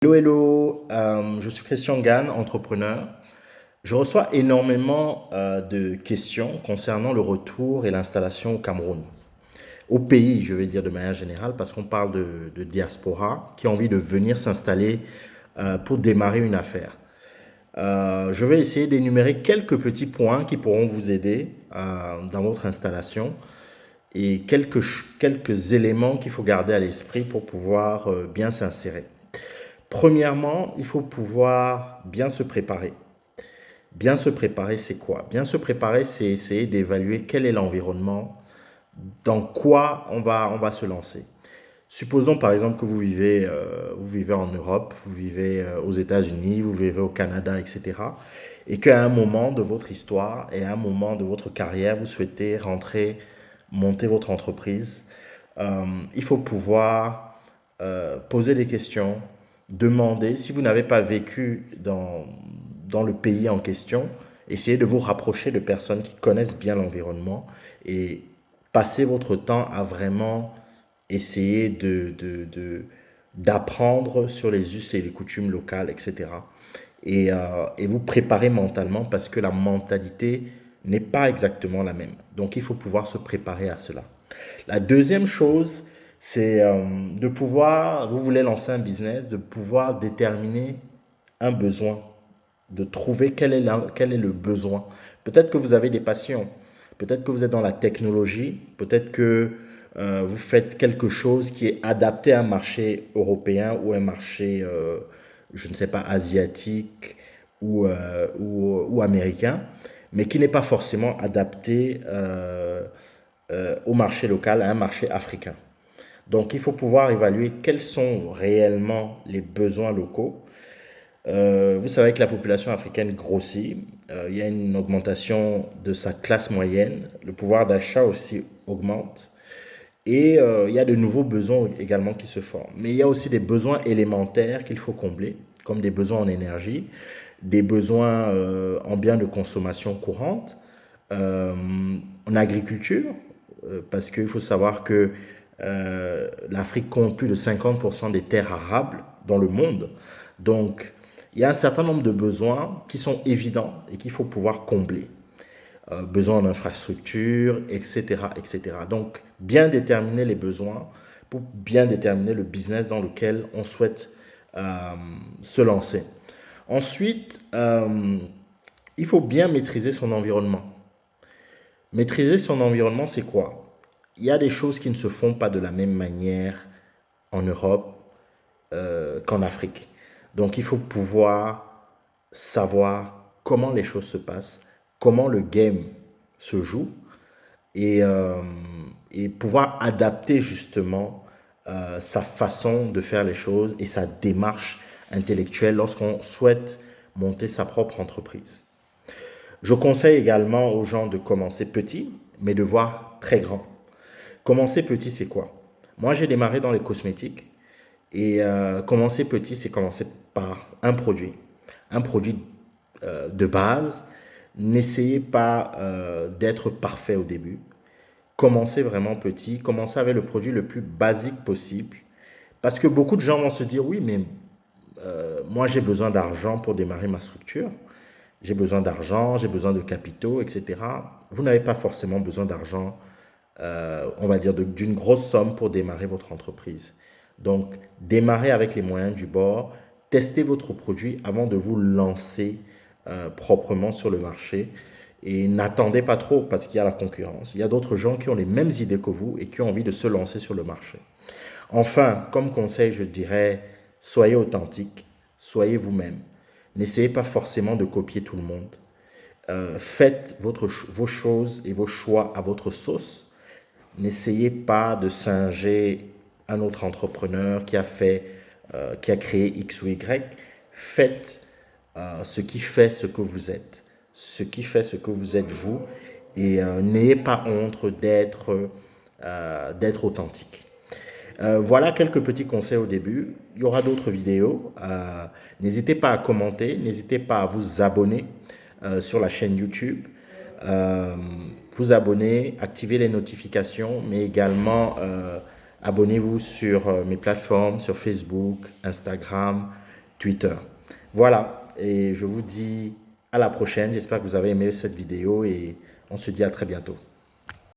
Hello, hello, je suis Christian Gann, entrepreneur. Je reçois énormément de questions concernant le retour et l'installation au Cameroun. Au pays, je vais dire de manière générale, parce qu'on parle de diaspora qui a envie de venir s'installer pour démarrer une affaire. Je vais essayer d'énumérer quelques petits points qui pourront vous aider dans votre installation et quelques éléments qu'il faut garder à l'esprit pour pouvoir bien s'insérer. Premièrement, il faut pouvoir bien se préparer. Bien se préparer, c'est quoi? Bien se préparer, c'est essayer d'évaluer quel est l'environnement, dans quoi on va se lancer. Supposons par exemple que vous vivez en Europe, vous vivez aux États-Unis, vous vivez au Canada, etc. Et qu'à un moment de votre histoire et à un moment de votre carrière, vous souhaitez rentrer, monter votre entreprise. Il faut pouvoir poser des questions, demander, si vous n'avez pas vécu dans le pays en question, essayez de vous rapprocher de personnes qui connaissent bien l'environnement et passez votre temps à vraiment essayer d'apprendre sur les us et les coutumes locales, etc. Et vous préparer mentalement parce que la mentalité n'est pas exactement la même. Donc il faut pouvoir se préparer à cela. La deuxième chose, c'est de pouvoir, vous voulez lancer un business, de pouvoir déterminer un besoin, de trouver quel est le besoin. Peut-être que vous avez des passions, peut-être que vous êtes dans la technologie, peut-être que vous faites quelque chose qui est adapté à un marché européen ou un marché, je ne sais pas, asiatique ou américain, mais qui n'est pas forcément adapté au marché local, à un marché africain. Donc, il faut pouvoir évaluer quels sont réellement les besoins locaux. Vous savez que la population africaine grossit, il y a une augmentation de sa classe moyenne, le pouvoir d'achat aussi augmente et il y a de nouveaux besoins également qui se forment. Mais il y a aussi des besoins élémentaires qu'il faut combler, comme des besoins en énergie, des besoins en biens de consommation courante, euh, en agriculture, parce qu'il faut savoir que l'Afrique compte plus de 50% des terres arables dans le monde. Donc, il y a un certain nombre de besoins qui sont évidents et qu'il faut pouvoir combler. Besoins en infrastructure, etc., etc. Donc, bien déterminer les besoins pour bien déterminer le business dans lequel on souhaite se lancer. Ensuite, il faut bien maîtriser son environnement. Maîtriser son environnement, c'est quoi? Il y a des choses qui ne se font pas de la même manière en Europe qu'en Afrique. Donc il faut pouvoir savoir comment les choses se passent, comment le game se joue et, euh, et pouvoir adapter justement sa façon de faire les choses et sa démarche intellectuelle lorsqu'on souhaite monter sa propre entreprise. Je conseille également aux gens de commencer petit, mais de voir très grand. Commencer petit, c'est quoi? Moi, j'ai démarré dans les cosmétiques et commencer petit, c'est commencer par un produit de base. N'essayez pas d'être parfait au début. Commencez vraiment petit, commencez avec le produit le plus basique possible. Parce que beaucoup de gens vont se dire, oui, mais moi j'ai besoin d'argent pour démarrer ma structure. J'ai besoin d'argent, j'ai besoin de capitaux, etc. Vous n'avez pas forcément besoin d'argent, on va dire d'une grosse somme pour démarrer votre entreprise. Donc, démarrez avec les moyens du bord, testez votre produit avant de vous lancer proprement sur le marché et n'attendez pas trop parce qu'il y a la concurrence. Il y a d'autres gens qui ont les mêmes idées que vous et qui ont envie de se lancer sur le marché. Enfin, comme conseil, je dirais, soyez authentique, soyez vous-même. N'essayez pas forcément de copier tout le monde. Faites vos choses et vos choix à votre sauce. N'essayez pas de singer un autre entrepreneur qui a créé X ou Y. Faites ce qui fait ce que vous êtes, ce qui fait ce que vous êtes vous, et n'ayez pas honte d'être authentique. Voilà quelques petits conseils au début. Il y aura d'autres vidéos. N'hésitez pas à commenter, n'hésitez pas à vous abonner sur la chaîne YouTube. Euh, Vous abonner, activer les notifications, mais également abonnez-vous sur mes plateformes, sur Facebook, Instagram Twitter. Voilà, et je vous dis à la prochaine. J'espère que vous avez aimé cette vidéo et on se dit à très bientôt.